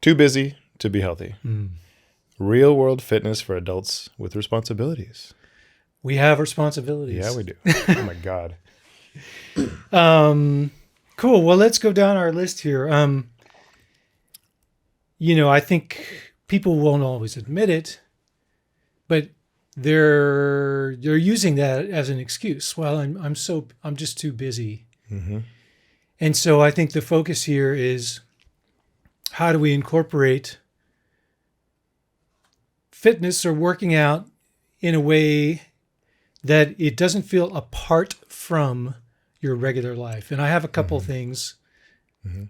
Too busy to be healthy. Real world fitness for adults with responsibilities. We have responsibilities. Yeah, we do. Oh my God. Cool. Well, let's go down our list here. I think people won't always admit it, but they're using that as an excuse. Well, I'm just too busy. Mm-hmm. And so I think the focus here is, how do we incorporate fitness or working out in a way that it doesn't feel apart from your regular life? And I have a couple things. Mm-hmm.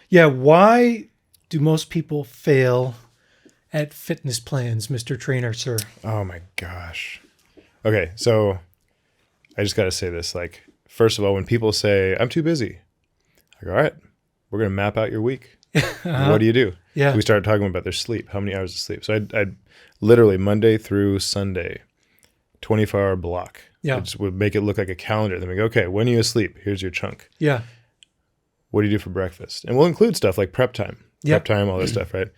Yeah. Why do most people fail at fitness plans, Mr. Trainer, sir? Oh my gosh. Okay. So I just got to say this. Like, first of all, when people say, I'm too busy, I go, all right, we're going to map out your week. What do you do? Yeah. So we started talking about their sleep. How many hours of sleep? So I'd literally Monday through Sunday, 24-hour block. Yeah. I just would make it look like a calendar. Then we go, okay, when are you asleep? Here's your chunk. Yeah. What do you do for breakfast? And we'll include stuff like prep time, Yep. prep time, all that stuff, right? And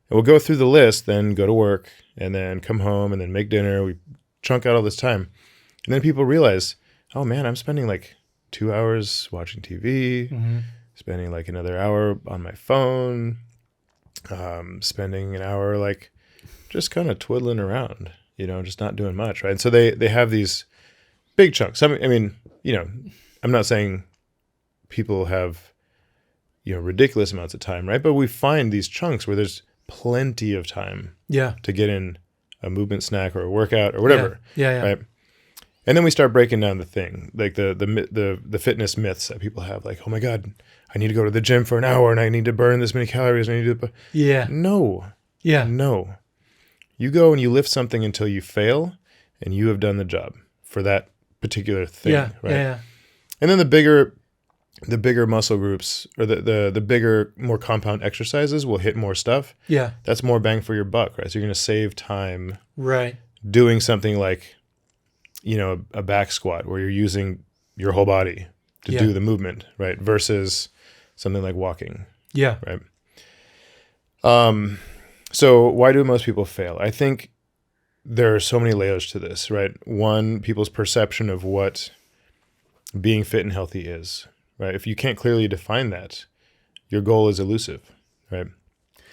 we'll go through the list, then go to work, and then come home, and then make dinner. We chunk out all this time. And then people realize, oh man, I'm spending like 2 hours watching TV, spending like another hour on my phone, spending an hour like just kind of twiddling around, just not doing much, right? And so they have these big chunks. I mean, I'm not saying people have, ridiculous amounts of time, right? But we find these chunks where there's plenty of time to get in a movement snack or a workout or whatever, Yeah. right? And then we start breaking down the thing, like the fitness myths that people have, like, oh my God, I need to go to the gym for an hour and I need to burn this many calories. And I need to. Yeah. No. Yeah. No. You go and you lift something until you fail, and you have done the job for that particular thing, right? Yeah. And then the bigger muscle groups, or the bigger, more compound exercises will hit more stuff. Yeah. That's more bang for your buck, right? So you're going to save time Right. doing something like, a back squat where you're using your whole body to do the movement, right? Versus something like walking. Yeah. Right. So why do most people fail? I think there are so many layers to this, right? One, people's perception of what being fit and healthy is, right? If you can't clearly define that, your goal is elusive, right?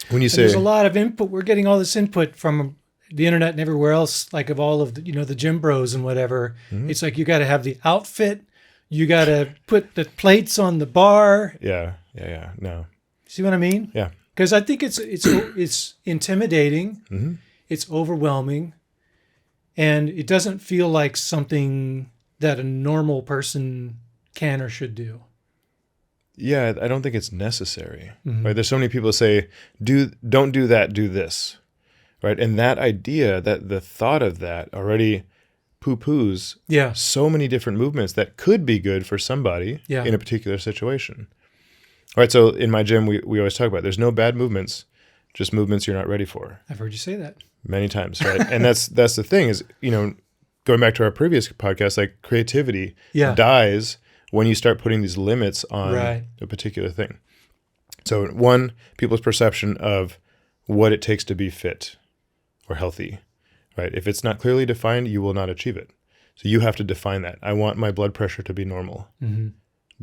When you say there's a lot of input, we're getting all this input from the internet and everywhere else, like of all of the, the gym bros and whatever. It's like, you got to have the outfit, you got to put the plates on the bar. Yeah. No. See what I mean? Yeah. Because I think it's intimidating, it's overwhelming, and it doesn't feel like something that a normal person can or should do. Yeah, I don't think it's necessary. Right? There's so many people say, don't do that, do this. Right? And that idea, that the thought of that already poo-poos so many different movements that could be good for somebody in a particular situation. All right, so in my gym, we always talk about there's no bad movements, just movements you're not ready for. I've heard you say that many times, right? And that's the thing is, going back to our previous podcast, like creativity dies when you start putting these limits on a particular thing. So one, people's perception of what it takes to be fit or healthy, right? If it's not clearly defined, you will not achieve it. So you have to define that. I want my blood pressure to be normal.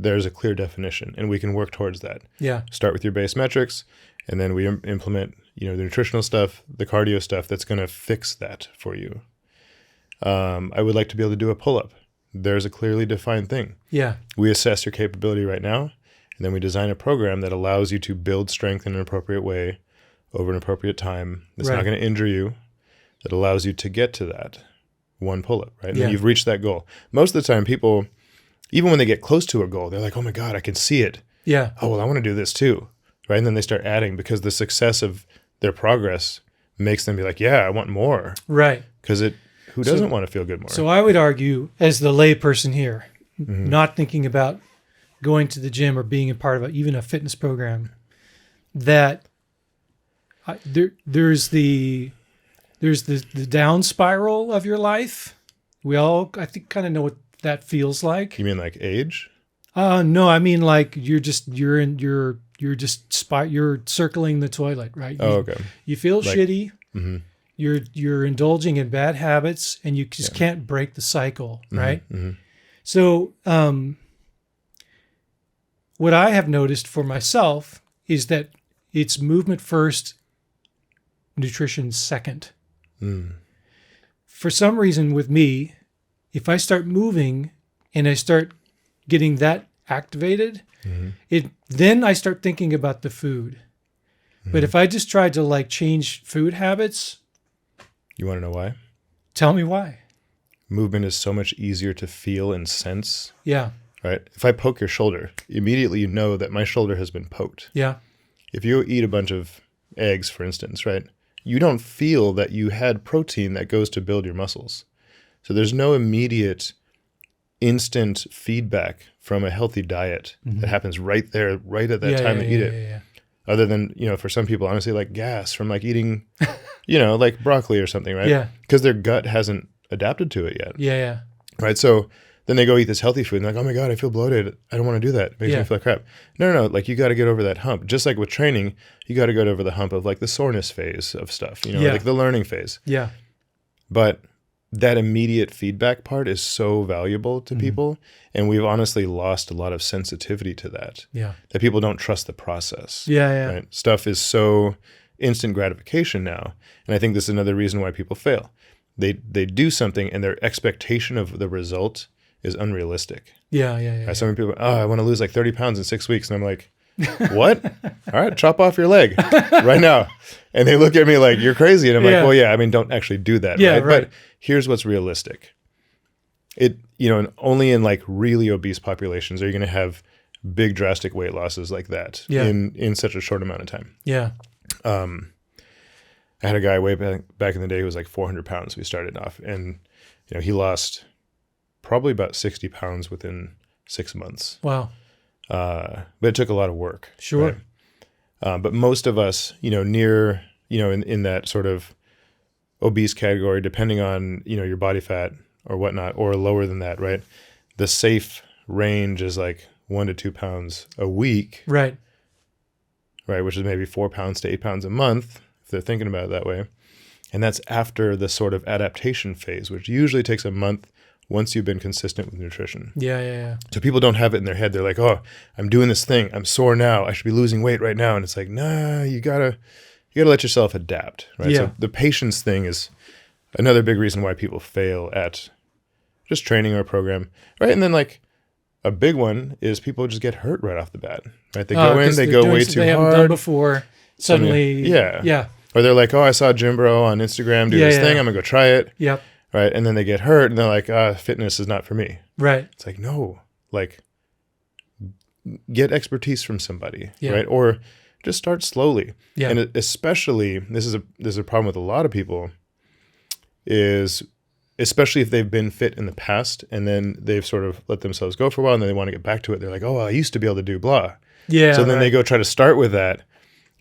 There's a clear definition, and we can work towards that. Yeah. Start with your base metrics, and then we implement, the nutritional stuff, the cardio stuff that's going to fix that for you. I would like to be able to do a pull-up. There's a clearly defined thing. Yeah. We assess your capability right now, and then we design a program that allows you to build strength in an appropriate way over an appropriate time. That's not going to injure you. That allows you to get to that one pull-up, right? And then you've reached that goal. Most of the time, people, even when they get close to a goal, they're like, oh my God, I can see it. Yeah. Oh, well, I want to do this too, right? And then they start adding because the success of their progress makes them be like, yeah, I want more. Right. Because who doesn't want to feel good more? So I would argue, as the lay person here, not thinking about going to the gym or being a part of even a fitness program, that there's the down spiral of your life. We all, I think, kind of know what that feels like. You mean like age? No, I mean like you're you're circling the toilet, right? Oh, okay. You feel Like- shitty. Mm-hmm. You're indulging in bad habits, and you just can't break the cycle, right? Mm-hmm. So, what I have noticed for myself is that it's movement first, nutrition second. Mm. For some reason with me, if I start moving and I start getting that activated, then I start thinking about the food. But if I just tried to like change food habits, You want to know why? tell me why. Movement is so much easier to feel and sense, Yeah. right? If I poke your shoulder, immediately you know that my shoulder has been poked. Yeah. If you eat a bunch of eggs, for instance, right, you don't feel that you had protein that goes to build your muscles. So there's no immediate, instant feedback from a healthy diet that happens right there, right at that time they eat it. Yeah. Other than, for some people, honestly, like gas from like eating, like broccoli or something, right? Yeah. Because their gut hasn't adapted to it yet, Yeah. right? So then they go eat this healthy food and they're like, oh my God, I feel bloated. I don't want to do that. It makes me feel like crap. No. Like you got to get over that hump. Just like with training, you got to get over the hump of like the soreness phase of stuff, like the learning phase. Yeah. But that immediate feedback part is so valuable to people. And we've honestly lost a lot of sensitivity to that. Yeah. That people don't trust the process. Yeah. Right? Stuff is so instant gratification now. And I think this is another reason why people fail. They do something and their expectation of the result is unrealistic. Yeah. Some people, I want to lose like 30 pounds in 6 weeks. And I'm like, what? All right, chop off your leg right now. And they look at me like, you're crazy. And I'm like, well, yeah, I mean, don't actually do that. Yeah, right. But here's what's realistic. And only in like really obese populations are you going to have big drastic weight losses like that in such a short amount of time. Yeah. I had a guy way back in the day who was like 400 pounds. We started off and, he lost probably about 60 pounds within 6 months. Wow. But it took a lot of work. Sure. Right? But most of us, near, in that sort of obese category, depending on, your body fat or whatnot, or lower than that, right? The safe range is like 1 to 2 pounds a week. Right. Right. Which is maybe 4 pounds to 8 pounds a month, if they're thinking about it that way. And that's after the sort of adaptation phase, which usually takes a month once you've been consistent with nutrition. Yeah. So people don't have it in their head. They're like, oh, I'm doing this thing. I'm sore now. I should be losing weight right now. And it's like, nah, you gotta let yourself adapt, right? Yeah. So the patience thing is another big reason why people fail at just training or program, right? And then like a big one is people just get hurt right off the bat, right? They go in, they go way too they haven't hard. done before. Suddenly, yeah. Or they're like, oh, I saw Jim Bro on Instagram do this thing. I'm gonna go try it. Yep. Right. And then they get hurt and they're like, fitness is not for me. Right. It's like, no, like get expertise from somebody, Yeah. right? Or just start slowly. Yeah. And especially, this is a problem with a lot of people, is especially if they've been fit in the past and then they've sort of let themselves go for a while and then they want to get back to it. They're like, oh, I used to be able to do blah. Yeah. So then they go try to start with that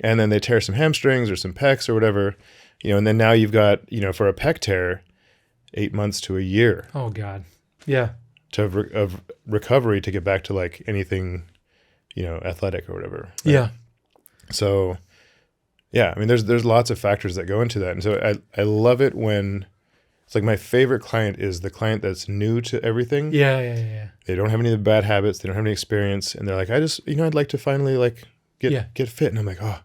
and then they tear some hamstrings or some pecs or whatever, and then now you've got, for a pec tear, 8 months to a year. Oh God. Yeah. Of recovery to get back to like anything, athletic or whatever. Right? Yeah. So, yeah, I mean, there's lots of factors that go into that. And so I love it when it's like my favorite client is the client that's new to everything. Yeah. They don't have any of the bad habits. They don't have any experience. And they're like, I just, I'd like to finally like get fit. And I'm like, oh,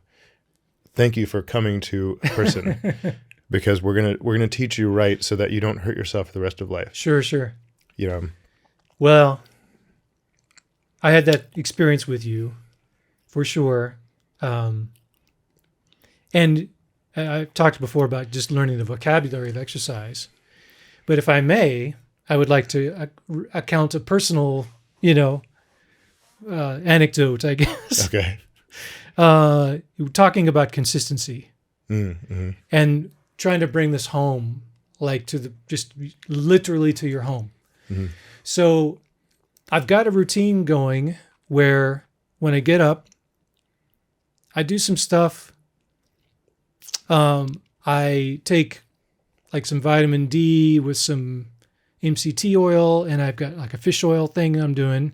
thank you for coming to a person because we're going to teach you right so that you don't hurt yourself for the rest of life. Sure. Well, I had that experience with you for sure. And I've talked before about just learning the vocabulary of exercise. But if I may, I would like to account a personal, anecdote, I guess. Okay. Talking about consistency Mm-hmm. and trying to bring this home, like just literally to your home. Mm-hmm. So I've got a routine going where when I get up, I do some stuff. I take like some vitamin D with some MCT oil, and I've got like a fish oil thing I'm doing.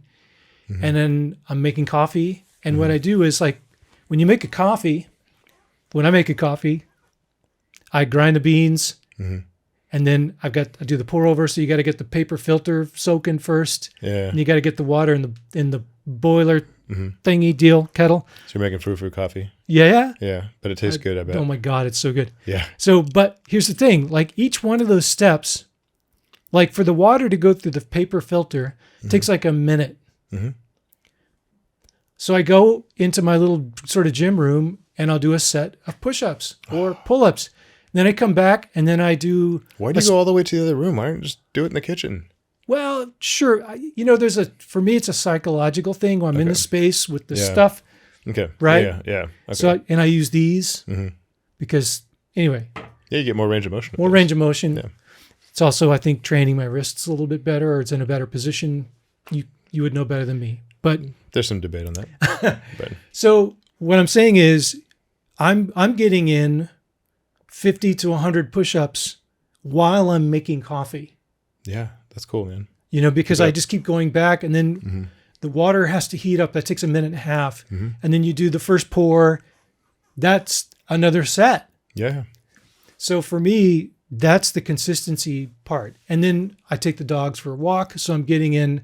Mm-hmm. And then I'm making coffee. And what I do is like when you make a coffee, when I make a coffee, I grind the beans, and then I do the pour over. So you got to get the paper filter soaking first, Yeah. and you got to get the water in the boiler thingy deal kettle. So you're making frou-frou coffee. Yeah. Yeah, but it tastes good, I bet. Oh my God, it's so good. Yeah. So, but here's the thing: like each one of those steps, like for the water to go through the paper filter, takes like a minute. So I go into my little sort of gym room and I'll do a set of push-ups or pull-ups. Then I come back and then I do. Why do you go all the way to the other room? Why don't you just do it in the kitchen? Well, sure. For me, it's a psychological thing. When I'm in the space with the stuff. Okay. Right? Yeah. Okay. So, and I use these because anyway. Yeah, you get more range of motion. More range of motion. Yeah. It's also, I think, training my wrists a little bit better, or it's in a better position. You would know better than me. But there's some debate on that. But. So what I'm saying is I'm getting in 50 to 100 push-ups while I'm making coffee. Yeah, that's cool, man. Because I just keep going back, and then the water has to heat up. That takes a minute and a half. And then you do the first pour. That's another set. Yeah. So for me, that's the consistency part. And then I take the dogs for a walk. So I'm getting in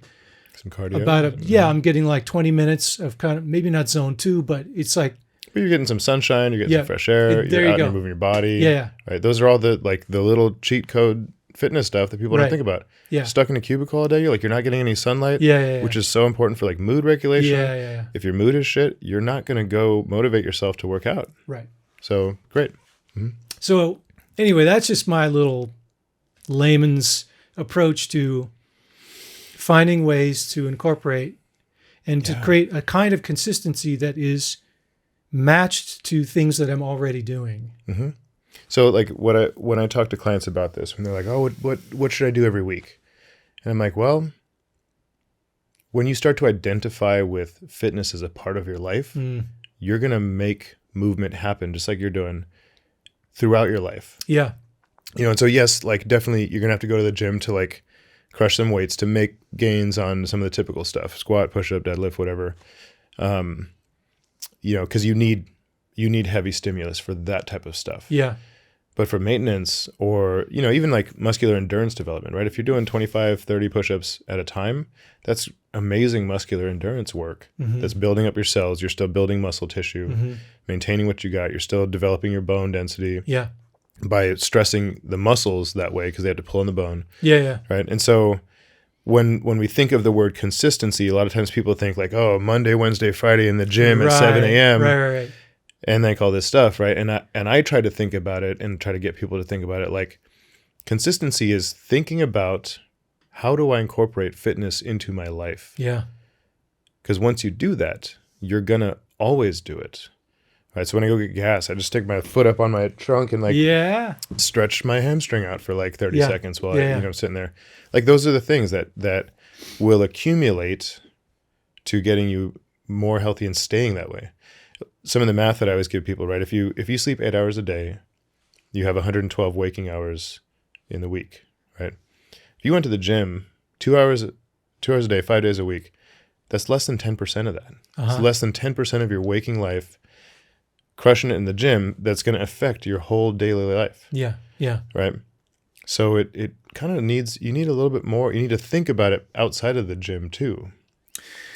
some cardio. I'm getting like 20 minutes of kind of, maybe not zone 2, but it's like. But you're getting some sunshine, you're getting some fresh air, you're out and moving your body. Yeah. Right. Those are all the little cheat code fitness stuff that people don't think about. Yeah. Stuck in a cubicle all day, you're not getting any sunlight. Which is so important for like mood regulation. Yeah. If your mood is shit, you're not going to go motivate yourself to work out. Right. So great. So anyway, that's just my little layman's approach to finding ways to incorporate and to create a kind of consistency that is matched to things that I'm already doing. So like when I talk to clients about this, when they're like, oh, what should I do every week? And I'm like, well, when you start to identify with fitness as a part of your life, you're going to make movement happen just like you're doing throughout your life. Yeah. And so yes, like definitely you're going to have to go to the gym to like crush some weights to make gains on some of the typical stuff, squat, push up, deadlift, whatever. Because you need heavy stimulus for that type of stuff. Yeah. But for maintenance or, even like muscular endurance development, right? If you're doing 25, 30 push-ups at a time, that's amazing muscular endurance work. That's building up your cells. You're still building muscle tissue, maintaining what you got. You're still developing your bone density. Yeah. By stressing the muscles that way because they have to pull in the bone. Yeah. Right. And so when we think of the word consistency, a lot of times people think like, oh, Monday, Wednesday, Friday in the gym at 7 a.m. Right. And like all this stuff, right? And I try to think about it and try to get people to think about it like consistency is thinking about how do I incorporate fitness into my life? Yeah. Because once you do that, you're going to always do it. Right, so when I go get gas, I just stick my foot up on my trunk and like stretch my hamstring out for like 30 seconds while I'm sitting there. Like those are the things that will accumulate to getting you more healthy and staying that way. Some of the math that I always give people, right? If you sleep 8 hours a day, you have 112 waking hours in the week, right? If you went to the gym 2 hours a day, 5 days a week, that's less than 10% of that. It's less than 10% of your waking life. Crushing it in the gym, that's going to affect your whole daily life. Yeah. Right? So it kind of you need a little bit more. You need to think about it outside of the gym too,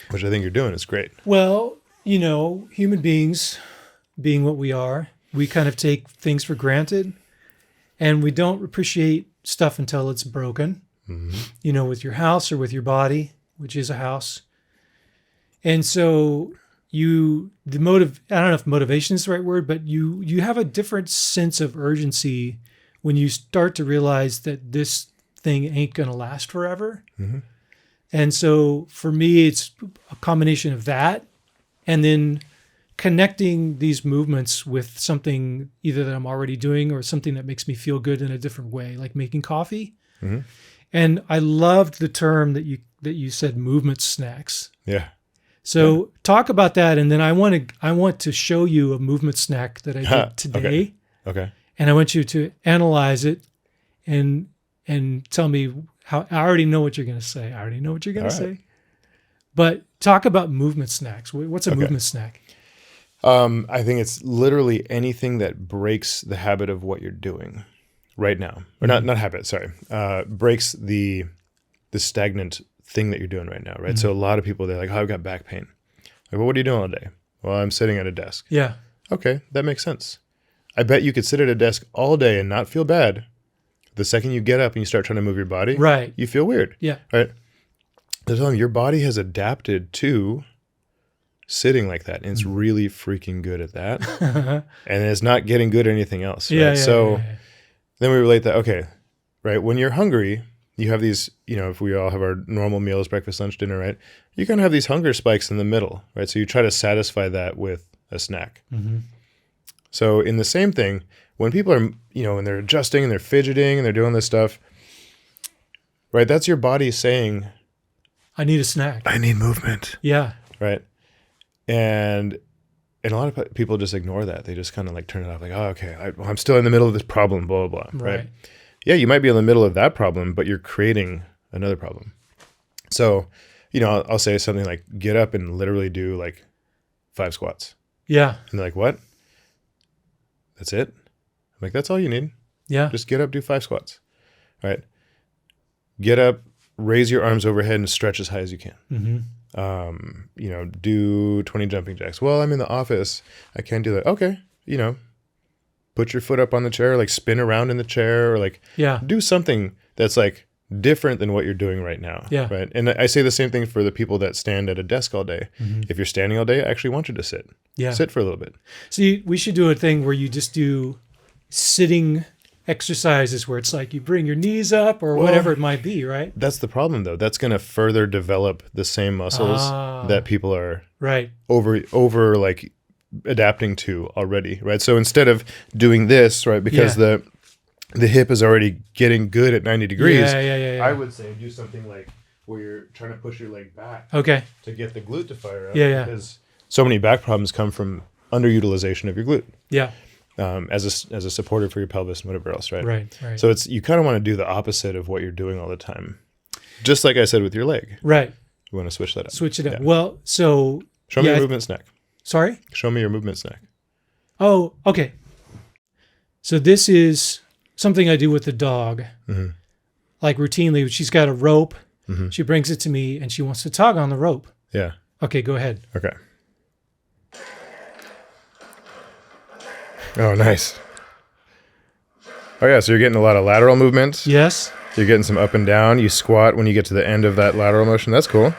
which I think you're doing is great. Well, human beings being what we are, we kind of take things for granted and we don't appreciate stuff until it's broken, with your house or with your body, which is a house. And so I don't know if motivation is the right word, but you have a different sense of urgency when you start to realize that this thing ain't going to last forever. And so for me, it's a combination of that and then connecting these movements with something either that I'm already doing or something that makes me feel good in a different way, like making coffee. And I loved the term that you said, movement snacks. Yeah. So talk about that, and then I want to show you a movement snack that I did today. Okay. And I want you to analyze it and tell me how. I already know what you're going to say. But talk about movement snacks. What's a movement snack? I think it's literally anything that breaks the habit of what you're doing right now, or not habit. Sorry, breaks the stagnant thing that you're doing right now, right? So a lot of people, they're like, "Oh, I've got back pain." Like, well, what are you doing all day? Well, I'm sitting at a desk. Yeah. Okay, that makes sense. I bet you could sit at a desk all day and not feel bad. The second you get up and you start trying to move your body, Right. you feel weird. Yeah. Right? They're telling you your body has adapted to sitting like that, and it's really freaking good at that. And it's not getting good at anything else. Right? Yeah. So then we relate that, okay, right? When you're hungry, you have these, if we all have our normal meals, breakfast, lunch, dinner, right? You kind of have these hunger spikes in the middle, right? So you try to satisfy that with a snack. So in the same thing, when people are, when they're adjusting and they're fidgeting and they're doing this stuff, right? That's your body saying, I need a snack. I need movement. Yeah. Right. And a lot of people just ignore that. They just kind of like turn it off like, oh, okay, I'm still in the middle of this problem, blah, blah, blah. Right. Yeah, you might be in the middle of that problem, but you're creating another problem. So, I'll say something like, get up and literally do like 5 squats. Yeah. And they're like, what? That's it? I'm like, that's all you need. Yeah. Just get up, do 5 squats. Right. Get up, raise your arms overhead and stretch as high as you can. Do 20 jumping jacks. Well, I'm in the office. I can't do that. Okay. Put your foot up on the chair, like spin around in the chair, or like do something that's like different than what you're doing right now. Yeah. Right. And I say the same thing for the people that stand at a desk all day. If you're standing all day, I actually want you to sit. Yeah. Sit for a little bit. See, we should do a thing where you just do sitting exercises where it's like you bring your knees up or whatever it might be, right? That's the problem though. That's going to further develop the same muscles that people are over like adapting to already, right? So instead of doing this, right, because the hip is already getting good at 90 degrees, I would say do something like where you're trying to push your leg back to get the glute to fire up. Because so many back problems come from underutilization of your glute. Yeah. As a supporter for your pelvis and whatever else, right? Right. So you kind of want to do the opposite of what you're doing all the time. Just like I said with your leg. Right. You want to switch that up. Switch it up. Yeah. Well, so... Show me your movement snack. Sorry? Show me your movement snack. Oh, okay. So this is something I do with the dog. Like routinely, she's got a rope. She brings it to me and she wants to tug on the rope. Yeah. Okay, go ahead. Okay. Oh, nice. Oh, yeah. So you're getting a lot of lateral movements. Yes. You're getting some up and down. You squat when you get to the end of that lateral motion. That's cool.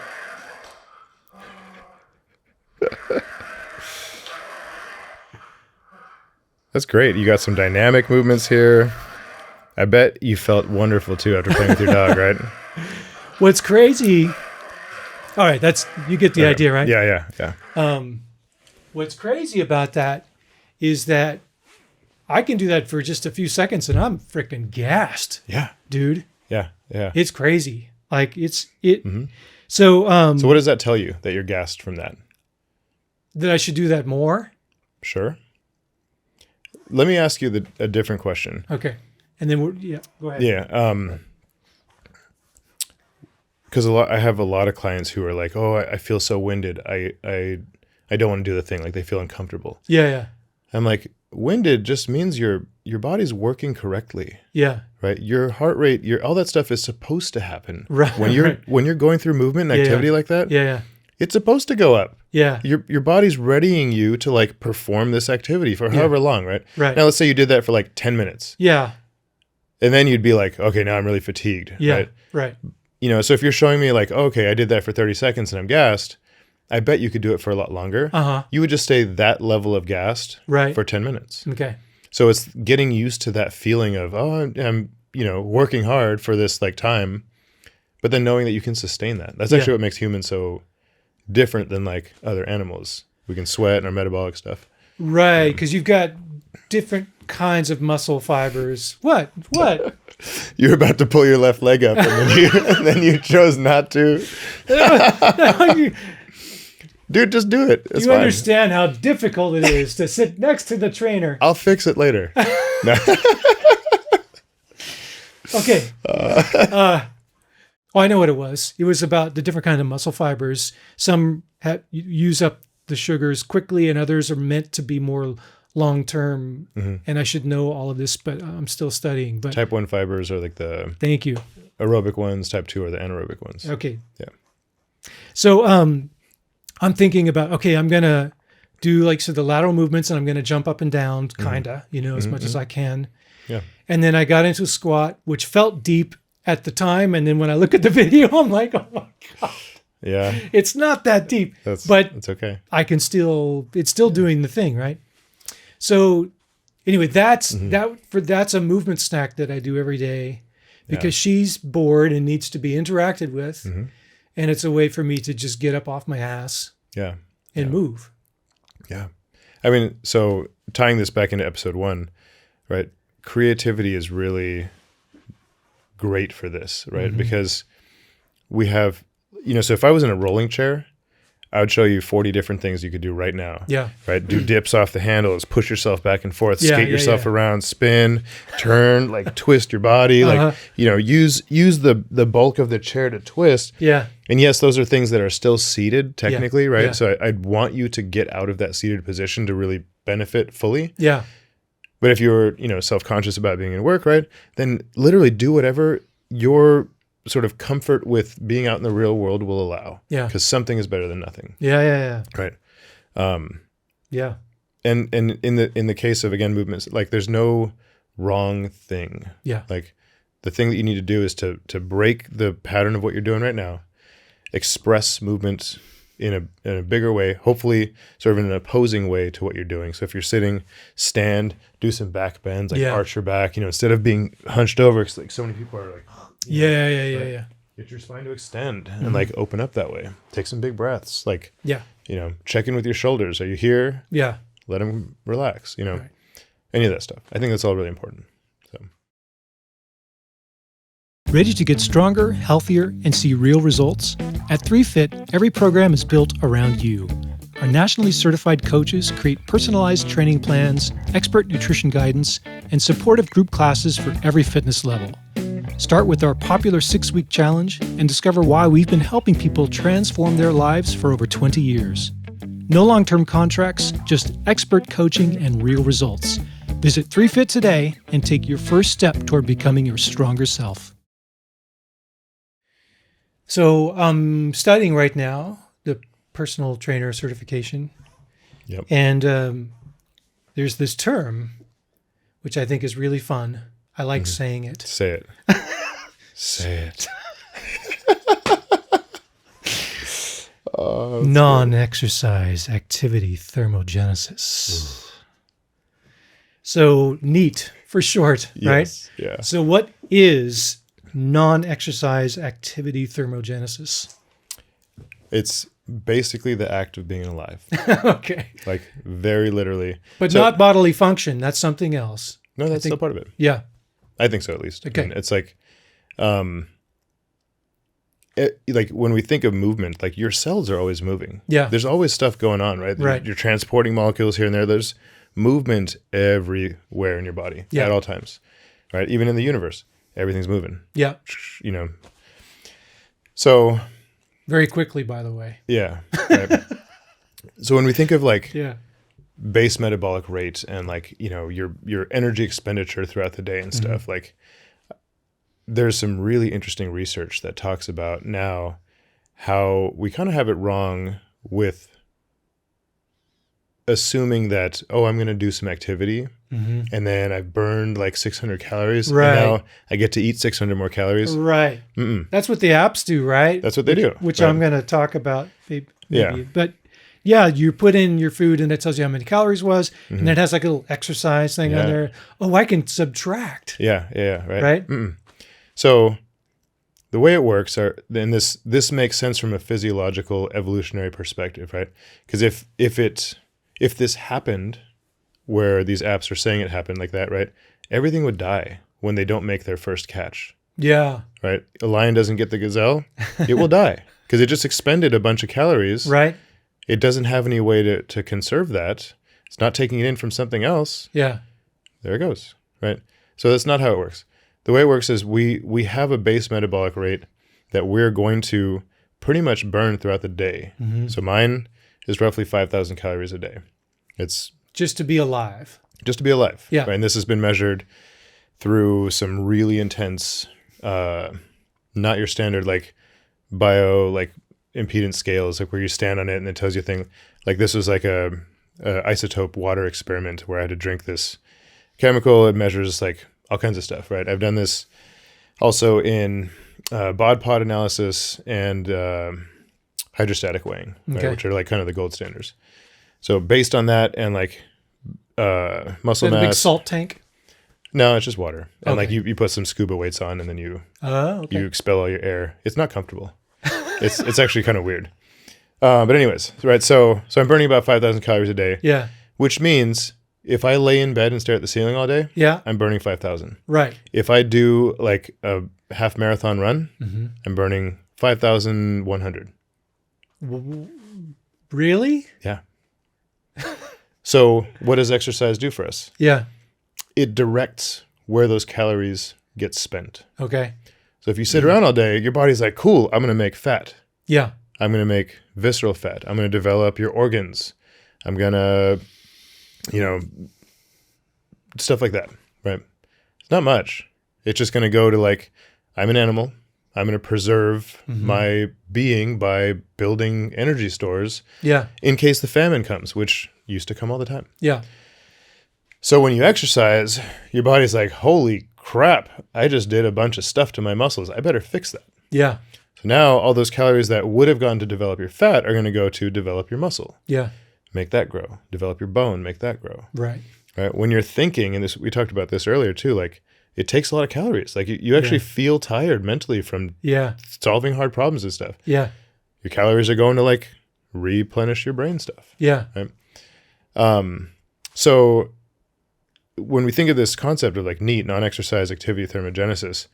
That's great. You got some dynamic movements here. I bet you felt wonderful too after playing with your dog, right? What's crazy... All right, you get the idea, right? Yeah. What's crazy about that is that I can do that for just a few seconds and I'm freaking gassed. Yeah. Dude. Yeah. It's crazy. Like So what does that tell you that you're gassed from that? That I should do that more? Sure. Let me ask you a different question. Okay. And then go ahead. Yeah. Because I have a lot of clients who are like, oh, I feel so winded. I don't want to do the thing. Like they feel uncomfortable. Yeah. I'm like, winded just means your body's working correctly. Yeah. Right. Your heart rate, all that stuff is supposed to happen. Right. When you're going through movement and activity like that. Yeah. It's supposed to go up. Yeah. Your body's readying you to like perform this activity for however long, right? Right. Now let's say you did that for like 10 minutes. Yeah. And then you'd be like, okay, now I'm really fatigued. Yeah. Right. So if you're showing me like, okay, I did that for 30 seconds and I'm gassed, I bet you could do it for a lot longer. You would just stay that level of gassed for 10 minutes. Okay. So it's getting used to that feeling of, oh, I'm working hard for this like time, but then knowing that you can sustain that. That's actually what makes humans so different than like other animals. We can sweat and our metabolic stuff. Right, because you've got different kinds of muscle fibers. What? You're about to pull your left leg up and then you chose not to. Dude, just do it. It's you fine. Understand how difficult it is to sit next to the trainer. I'll fix it later. Okay. I know what it was. It was about the different kind of muscle fibers. Some use up the sugars quickly and others are meant to be more long-term. And I should know all of this, but I'm still studying. But Type 1 fibers are like the thank you. aerobic ones. Type 2 are the anaerobic ones. Okay. Yeah. So I'm thinking about, okay, I'm going to do the lateral movements and I'm going to jump up and down kind of, as much as I can. Yeah. And then I got into a squat, which felt deep at the time. And then when I look at the video, I'm like, oh my God. Yeah. It's not that deep, but it's okay. I can it's still doing the thing, right? So anyway, that's a movement snack that I do every day because she's bored and needs to be interacted with. And it's a way for me to just get up off my ass and move. Yeah. I mean, so tying this back into episode 1, right? Creativity is really great for this, right? Because we have, so if I was in a rolling chair, I would show you 40 different things you could do right now. Yeah. Right? Do dips off the handles, push yourself back and forth, skate yourself around, spin, turn, twist your body, use the bulk of the chair to twist. Yeah. And yes, those are things that are still seated technically, right? Yeah. So I'd want you to get out of that seated position to really benefit fully. Yeah. But if you're, self-conscious about being in work, right, then literally do whatever your sort of comfort with being out in the real world will allow. Yeah. Because something is better than nothing. Yeah. Right. Yeah. And in the case of, again, movements, there's no wrong thing. Yeah. The thing that you need to do is to break the pattern of what you're doing right now, express movement in a bigger way, hopefully sort of in an opposing way to what you're doing. So if you're sitting, stand, do some back bends, arch your back, instead of being hunched over, because so many people are Yeah. Get your spine to extend and open up that way. Take some big breaths. Check in with your shoulders. Are you here? Yeah. Let them relax, Right. Any of that stuff. I think that's all really important. So. Ready to get stronger, healthier, and see real results? At 3Fit, every program is built around you. Our nationally certified coaches create personalized training plans, expert nutrition guidance, and supportive group classes for every fitness level. Start with our popular 6-week challenge and discover why we've been helping people transform their lives for over 20 years. No long-term contracts, just expert coaching and real results. Visit 3Fit today and take your first step toward becoming your stronger self. So I'm studying right now the personal trainer certification. Yep. And there's this term, which I think is really fun. I like saying it. Say it. Say it. Non-exercise activity thermogenesis. So NEAT for short, right? Yes. Yeah. So what is non-exercise activity thermogenesis? It's basically the act of being alive. Okay. Very literally. But not bodily function. That's something else. No, that's still part of it. Yeah. I think so, at least. Okay. I mean, it's when we think of movement, your cells are always moving. Yeah. There's always stuff going on, right? Right. You're transporting molecules here and there. There's movement everywhere in your body at all times, right? Even in the universe, everything's moving. Yeah. So. Very quickly, by the way. Yeah. Right. So when we think of yeah. base metabolic rate and your energy expenditure throughout the day and stuff, there's some really interesting research that talks about now how we kind of have it wrong with assuming that, I'm going to do some activity and then I've burned 600 calories right. and now I get to eat 600 more calories. Right. Mm-mm. That's what the apps do, right? That's what they do. Which right. I'm going to talk about maybe. Yeah. But yeah, you put in your food and it tells you how many calories was, and it has a little exercise thing on there. Oh, I can subtract. Yeah, right. Right? Mm-mm. So the way it works and this makes sense from a physiological evolutionary perspective, right? Because if this happened where these apps are saying it happened like that, right? Everything would die when they don't make their first catch. Yeah. Right? A lion doesn't get the gazelle, it will die because it just expended a bunch of calories. Right. It doesn't have any way to conserve that. It's not taking it in from something else. Yeah. There it goes, right? So that's not how it works. The way it works is we have a base metabolic rate that we're going to pretty much burn throughout the day. So mine is roughly 5,000 calories a day. It's Just to be alive. just to be alive. Yeah. Right? And this has been measured through some really intense, not your standard like impedance scales, like where you stand on it and it tells you thing. Like this was like a isotope water experiment where I had to drink this chemical. It measures like all kinds of stuff, right? I've done this also in bod pod analysis and hydrostatic weighing, right? Okay. Which are like kind of the gold standards. So based on that and like muscle Is that a big mass. salt tank? No, it's just water. And like Okay. you put some scuba weights on and then you Okay. expel all your air. It's not comfortable. It's actually kind of weird. But anyways, right. So I'm burning about 5,000 calories a day, Yeah. which means if I lay in bed and stare at the ceiling all day, Yeah. I'm burning 5,000. Right. If I do like a half marathon run, Mm-hmm. I'm burning 5,100. Really? Yeah. So what does exercise do for us? Yeah. It directs where those calories get spent. Okay. So if you sit around all day, your body's like, cool, I'm going to make fat. Yeah. I'm going to make visceral fat. I'm going to develop your organs. I'm going to, stuff like that, right? It's not much. It's just going to go to like, I'm an animal. I'm going to preserve my being by building energy stores Yeah. in case the famine comes, which used to come all the time. Yeah. So when you exercise, your body's like, holy crap, I just did a bunch of stuff to my muscles. I better fix that. Yeah. So now all those calories that would have gone to develop your fat are going to go to develop your muscle. Yeah. Make that grow. Develop your bone, make that grow. Right. Right? When you're thinking, and this we talked about this earlier too, like it takes a lot of calories. Like you actually feel tired mentally from Yeah. solving hard problems and stuff. Yeah. Your calories are going to like replenish your brain stuff. Yeah. So when we think of this concept of like NEAT, non-exercise activity thermogenesis,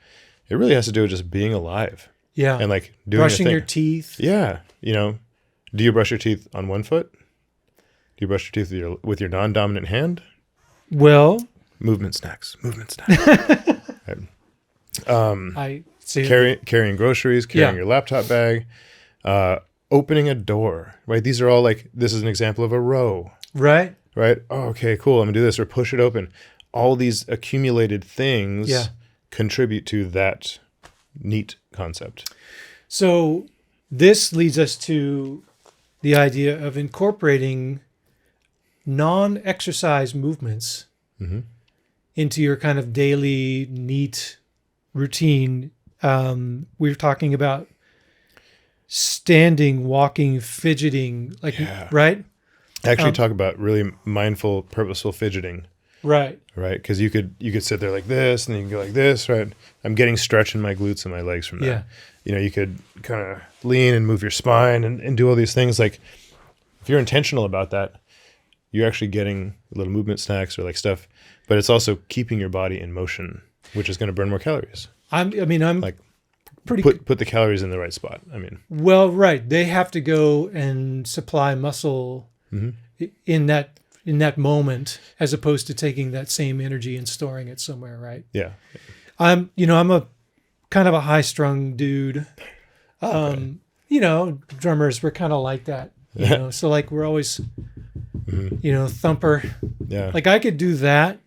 it really has to do with just being alive Yeah. and like doing Brushing a thing. your teeth. Yeah. Do you brush your teeth on one foot? Do you brush your teeth with your non-dominant hand? Well, Movement snacks. Right. I see. Carrying groceries, carrying your laptop bag, opening a door, right? These are all like, this is an example of a row, Right. right? Oh, okay, cool. I'm gonna do this or push it open. All these accumulated things contribute to that NEAT concept. So this leads us to the idea of incorporating non-exercise movements into your kind of daily NEAT routine. We're talking about standing, walking, fidgeting, like, right? Actually talk about really mindful, purposeful fidgeting. Right. Right? Because you could sit there like this and then you can go like this, right? I'm getting stretch in my glutes and my legs from that. Yeah. You could kind of lean and move your spine and do all these things. Like if you're intentional about that, you're actually getting little movement snacks or like stuff, but it's also keeping your body in motion, which is going to burn more calories. I'm Like pretty put the calories in the right spot. I mean, well, right. They have to go and supply muscle in that moment, as opposed to taking that same energy and storing it somewhere, right? yeah. I'm a kind of a high-strung dude. Drummers were kind of like that, so like we're always, thumper. Yeah. Like I could do that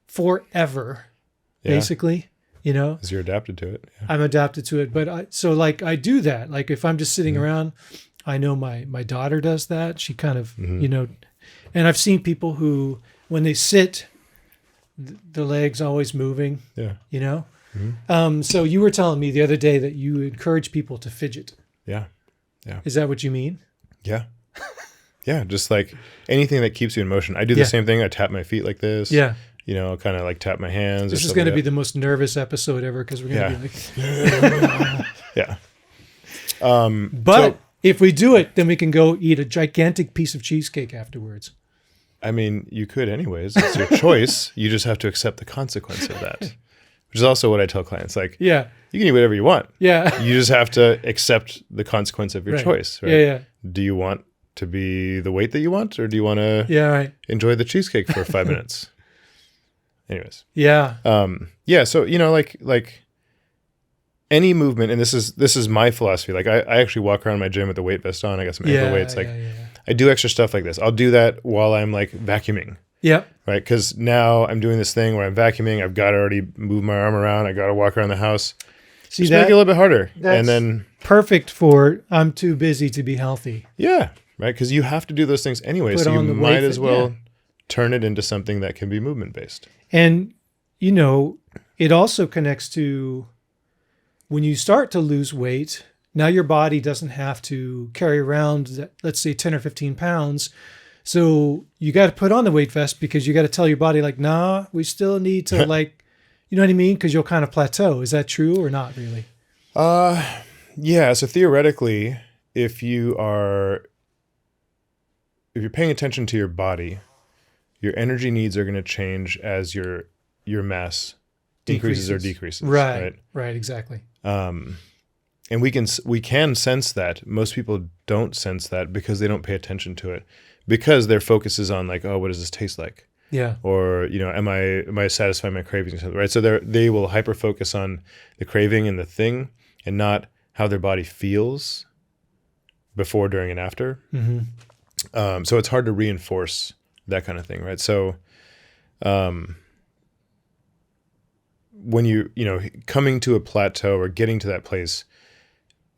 forever, basically, Because you're adapted to it. Yeah. I'm adapted to it. But I do that. Like if I'm just sitting around, I know my daughter does that. She kind of, and I've seen people who, when they sit, the legs always moving, Yeah. So you were telling me the other day that you encourage people to fidget. Yeah. Yeah. Is that what you mean? Yeah. Yeah. Just like anything that keeps you in motion. I do the same thing. I tap my feet like this. Yeah. I'll kind of like tap my hands. This is going to be the most nervous episode ever because we're going to be like, yeah. But if we do it, then we can go eat a gigantic piece of cheesecake afterwards. I mean, you could anyways. It's your choice. You just have to accept the consequence of that, which is also what I tell clients. Like, you can eat whatever you want. Yeah. You just have to accept the consequence of your choice. Right? Yeah. Do you want to be the weight that you want, or do you want to enjoy the cheesecake for 5 minutes? Anyways. Yeah. So, like any movement, and this is my philosophy. Like I actually walk around my gym with the weight vest on. I got some ankle weights. Like I do extra stuff like this. I'll do that while I'm like vacuuming, Yeah. right? Because now I'm doing this thing where I'm vacuuming. I've got to already move my arm around. I got to walk around the house. See, Just make it a little bit harder. that's And then, perfect for I'm too busy to be healthy. yeah, right? Because you have to do those things anyway. Put So you on the might weight as that- well yeah. turn it into something that can be movement based. And, you know, it also connects to when you start to lose weight, now your body doesn't have to carry around, let's say 10 or 15 pounds. So you got to put on the weight vest because you got to tell your body like, nah, we still need to like, you know what I mean? Because you'll kind of plateau. Is that true or not really? Yeah. So theoretically, if you're paying attention to your body, your energy needs are going to change as your mass increases or decreases. Right. Exactly. And we can sense that. Most people don't sense that because they don't pay attention to it, because their focus is on like, oh, what does this taste like? Yeah. Or, you know, am I satisfying my cravings, right? So they will hyper focus on the craving and the thing, and not how their body feels before, during, and after. Mm-hmm. So it's hard to reinforce that kind of thing, right? So, when you know, coming to a plateau or getting to that place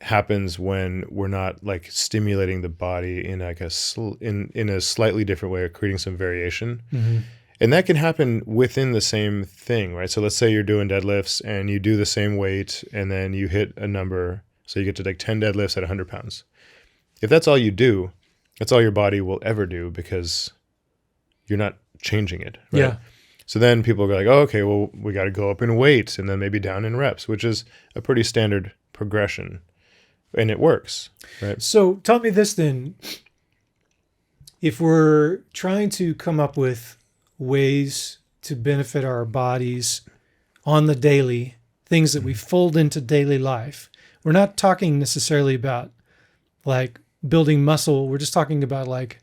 happens when we're not like stimulating the body in like in a slightly different way, or creating some variation. Mm-hmm. And that can happen within the same thing, right? So let's say you're doing deadlifts and you do the same weight and then you hit a number. So you get to like 10 deadlifts at 100 pounds. If that's all you do, that's all your body will ever do, because you're not changing it, right? Yeah. So then people go like, oh, okay, well, we got to go up in weight and then maybe down in reps, which is a pretty standard progression. And it works, right? So tell me this then. If we're trying to come up with ways to benefit our bodies on the daily, things that we fold into daily life, we're not talking necessarily about like building muscle. We're just talking about like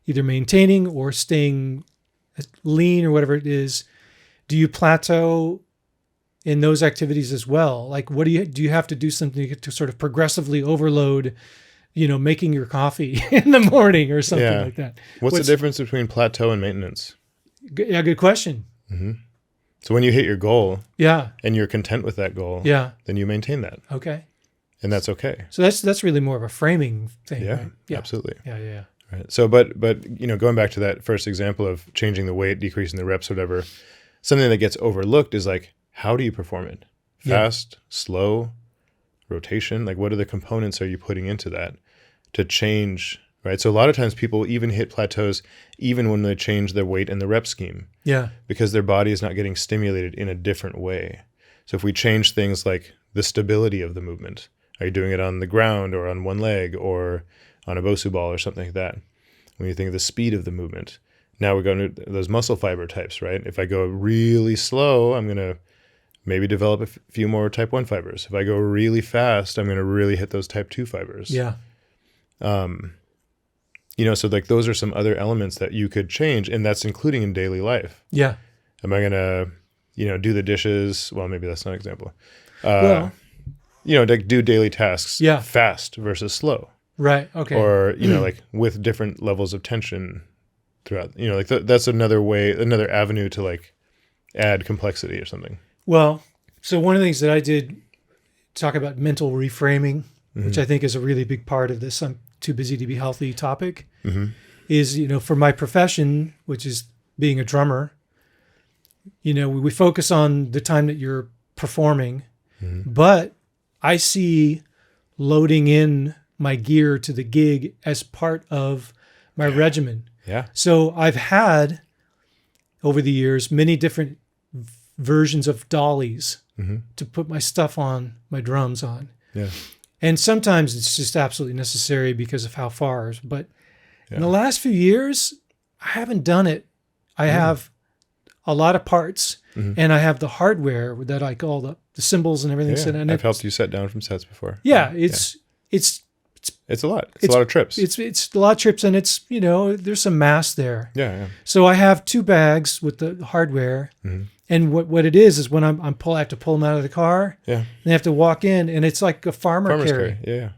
either maintaining or staying lean or whatever it is. Do you plateau in those activities as well? Like, what do you have to do something to sort of progressively overload, you know, making your coffee in the morning or something like that? What's the difference between plateau and maintenance? Yeah, good question. Mm-hmm. So when you hit your goal, Yeah, and you're content with that goal, yeah, then you maintain that, okay. and that's okay. So that's really more of a framing thing. Yeah, Right? Yeah, absolutely. yeah. Right. So, but you know, going back to that first example of changing the weight, decreasing the reps, whatever, something that gets overlooked is like, how do you perform it? Fast, slow, rotation? Like, what are the components are you putting into that to change, right? So a lot of times people even hit plateaus even when they change their weight and the rep scheme, Yeah, because their body is not getting stimulated in a different way. So if we change things like the stability of the movement, are you doing it on the ground or on one leg or on a Bosu ball or something like that? When you think of the speed of the movement, now we're going to those muscle fiber types, right? If I go really slow, I'm going to maybe develop a few more type 1 fibers. If I go really fast, I'm going to really hit those type 2 fibers. yeah, You know, so like those are some other elements that you could change, and that's including in daily life. yeah. Am I going to, you know, do the dishes? Well, maybe that's not an example. Well, You know, like do daily tasks Yeah. fast versus slow. right. Okay. Or, you know, like with different levels of tension throughout, you know, like that's another way, another avenue to like add complexity or something. Well, so one of the things that I did talk about mental reframing, which I think is a really big part of this I'm too busy to be healthy topic, is, you know, for my profession, which is being a drummer, you know, we focus on the time that you're performing, but I see loading in my gear to the gig as part of my regimen. Yeah. So I've had over the years many different versions of dollies to put my stuff on, my drums on. Yeah. And sometimes it's just absolutely necessary because of how far. But in the last few years, I haven't done it. I have a lot of parts and I have the hardware that like all the cymbals and everything. Yeah. And I've helped you set down from sets before. Yeah, it's It's a lot. It's a lot of trips. It's a lot of trips, and it's, you know, there's some mass there. Yeah. So I have 2 bags with the hardware, and what it is when I have to pull them out of the car. Yeah. And they have to walk in, and it's like a farmer's carry. Yeah.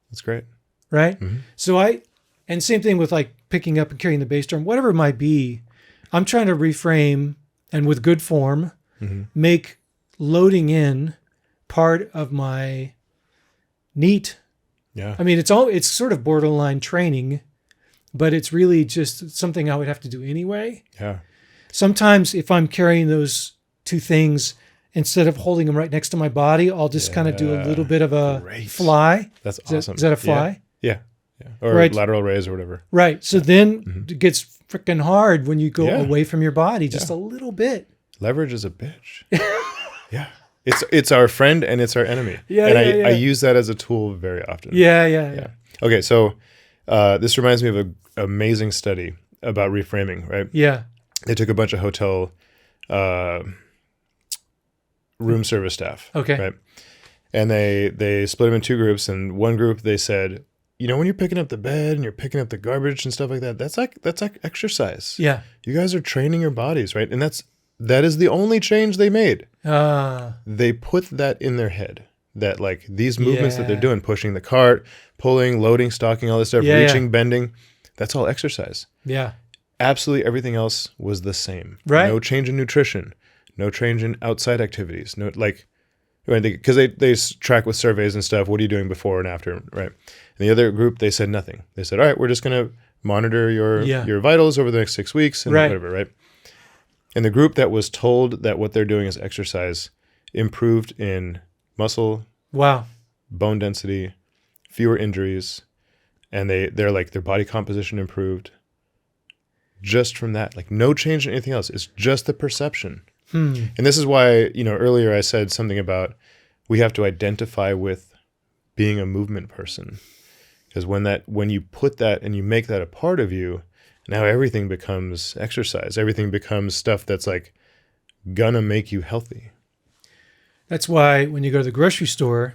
That's great. Right? So I And same thing with like picking up and carrying the bass drum, whatever it might be. I'm trying to reframe and with good form, make loading in part of my neat. Yeah. I mean, it's sort of borderline training, but it's really just something I would have to do anyway. Yeah. Sometimes if I'm carrying those two things, instead of holding them right next to my body, I'll just kind of do a little bit of a fly. That's Is awesome. Is that a fly? Yeah. Or Right. lateral raise or whatever. Right. So then it gets freaking hard when you go Yeah. away from your body just a little bit. Leverage is a bitch. Yeah. It's our friend and it's our enemy. Yeah, and yeah. I use that as a tool very often. Yeah. Okay, so this reminds me of an amazing study about reframing, right? Yeah. They took a bunch of hotel room service staff. Okay. Right? And they split them in two groups. And one group, they said, when you're picking up the bed and you're picking up the garbage and stuff like that, that's like exercise. Yeah. You guys are training your bodies, right? And that is the only change they made. They put that in their head, that like these movements that they're doing, pushing the cart, pulling, loading, stocking, all this stuff, reaching, bending, that's all exercise. Yeah. Absolutely everything else was the same. Right. No change in nutrition, no change in outside activities. No, like, because they track with surveys and stuff. What are you doing before and after, right? And the other group, they said nothing. They said, all right, we're just going to monitor your vitals over the next 6 weeks and whatever, right? And the group that was told that what they're doing is exercise improved in muscle, bone density, fewer injuries, and they're like their body composition improved just from that. Like no change in anything else. It's just the perception. And this is why, earlier I said something about we have to identify with being a movement person. Because when you put that and you make that a part of you, now everything becomes exercise. Everything becomes stuff that's like gonna make you healthy. That's why when you go to the grocery store,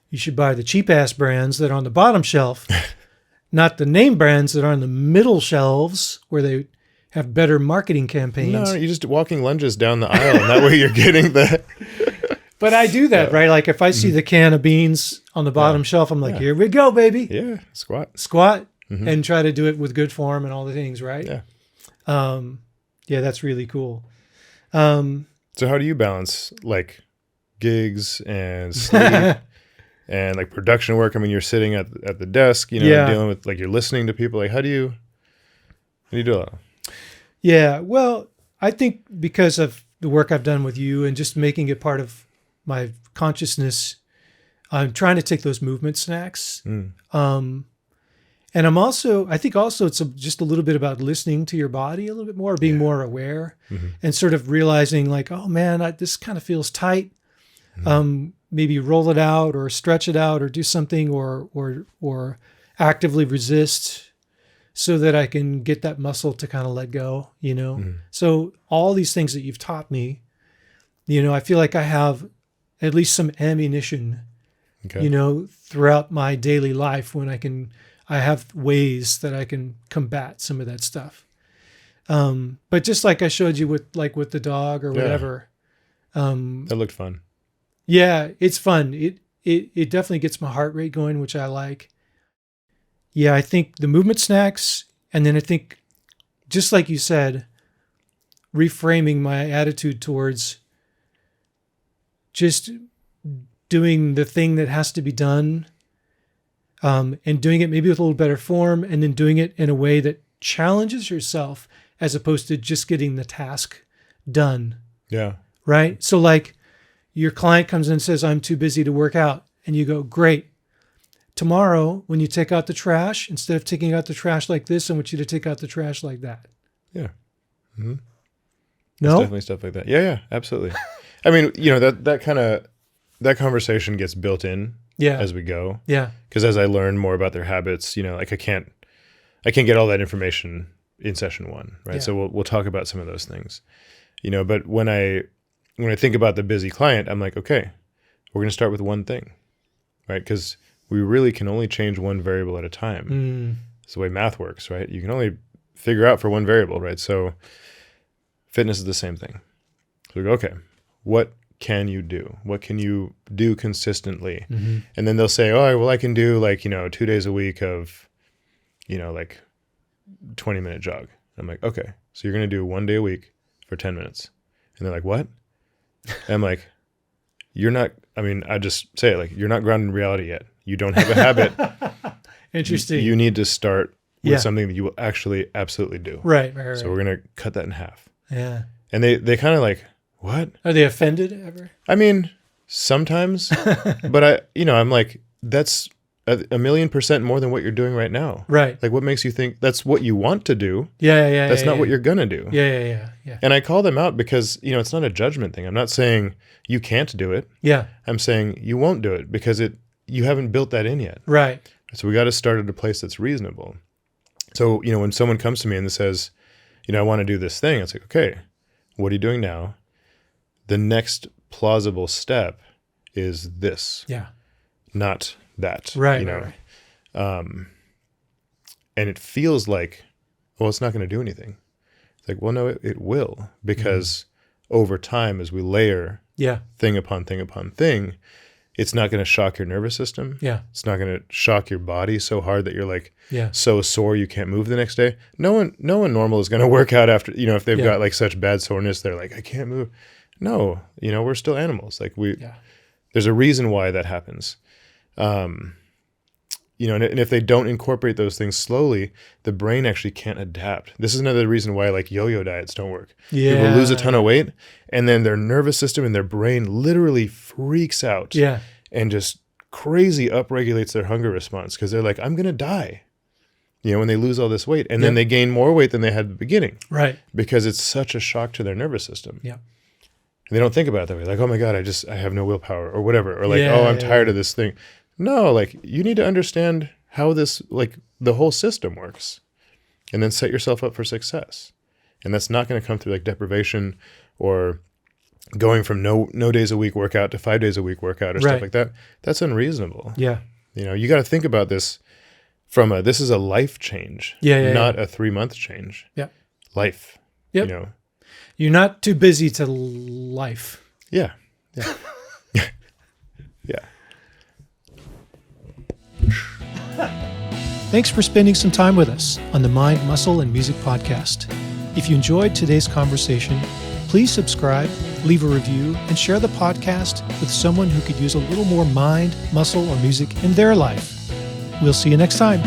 you should buy the cheap ass brands that are on the bottom shelf, not the name brands that are on the middle shelves where they have better marketing campaigns. No, you're just walking lunges down the aisle, and that way you're getting the. But I do that, right? Like if I see the can of beans on the bottom shelf, I'm like, here we go, baby. Yeah, Squat. And try to do it with good form and all the things, right? Yeah. Yeah, that's really cool. So how do you balance like gigs and sleep and like production work? I mean, you're sitting at the desk, dealing with like you're listening to people. Like, how do you do that? Yeah, well, I think because of the work I've done with you and just making it part of my consciousness, I'm trying to take those movement snacks. And I think also it's just a little bit about listening to your body a little bit more, being more aware and sort of realizing like, oh man, this kind of feels tight. Maybe roll it out or stretch it out or do something or actively resist so that I can get that muscle to kind of let go, So all these things that you've taught me, I feel like I have at least some ammunition, throughout my daily life when I have ways that I can combat some of that stuff. But just like I showed you with the dog or whatever. That looked fun. Yeah, it's fun. It definitely gets my heart rate going, which I like. Yeah, I think the movement snacks, and then I think, just like you said, reframing my attitude towards just doing the thing that has to be done, and doing it maybe with a little better form, and then doing it in a way that challenges yourself as opposed to just getting the task done. Yeah. Right? So like your client comes in and says, I'm too busy to work out. And you go, great. Tomorrow, when you take out the trash, instead of taking out the trash like this, I want you to take out the trash like that. Yeah. No? There's definitely stuff like that. Yeah, absolutely. I mean, that conversation gets built in as we go. Yeah. Because as I learn more about their habits, like I can't get all that information in session one, right? Yeah. So we'll talk about some of those things, but when I think about the busy client, I'm like, okay, we're going to start with one thing, right? Because we really can only change one variable at a time. It's the way math works, right? You can only figure out for one variable, right? So fitness is the same thing. So we go, okay, what can you do? What can you do consistently? And then they'll say, oh, well, I can do 2 days a week of like 20-minute jog. I'm like, okay, so you're going to do 1 day a week for 10 minutes. And they're like, what? And I'm like, I just say it like, you're not grounded in reality yet. You don't have a habit. Interesting. You need to start with Yeah. something that you will actually absolutely do. Right. So we're going to cut that in half. Yeah. And they kind of like, what? Are they offended ever? I mean, sometimes, but I'm like, that's a 1,000,000% more than what you're doing right now. Right. Like, what makes you think that's what you want to do? Yeah. That's not what you're going to do. Yeah. And I call them out because, it's not a judgment thing. I'm not saying you can't do it. Yeah. I'm saying you won't do it because you haven't built that in yet. Right. So we got to start at a place that's reasonable. So, when someone comes to me and says, I want to do this thing, it's like, okay, what are you doing now? The next plausible step is this. Yeah. Not that. Right. And it feels like, well, it's not going to do anything. It's like, well, no, it will, because over time, as we layer thing upon thing upon thing, it's not going to shock your nervous system. Yeah. It's not going to shock your body so hard that you're like Yeah. so sore you can't move the next day. No one normal is going to work out after, if they've got like such bad soreness, they're like, I can't move. No, we're still animals. Like there's a reason why that happens. And if they don't incorporate those things slowly, the brain actually can't adapt. This is another reason why like yo-yo diets don't work. Yeah. People lose a ton of weight and then their nervous system and their brain literally freaks out and just crazy upregulates their hunger response because they're like, I'm going to die, when they lose all this weight. And then they gain more weight than they had at the beginning. Right. Because it's such a shock to their nervous system. Yeah. And they don't think about it that way. Like, oh my God, I have no willpower or whatever. Or like, I'm tired of this thing. No, like you need to understand how this, like the whole system works and then set yourself up for success. And that's not going to come through like deprivation or going from no days a week workout to 5 days a week workout or stuff like that. That's unreasonable. Yeah. You got to think about this from this is a life change, not a 3-month change. Yeah. Life. Yep. You're not too busy to life. Yeah. Yeah. Yeah. Thanks for spending some time with us on the Mind, Muscle, and Music podcast. If you enjoyed today's conversation, please subscribe, leave a review, and share the podcast with someone who could use a little more mind, muscle, or music in their life. We'll see you next time.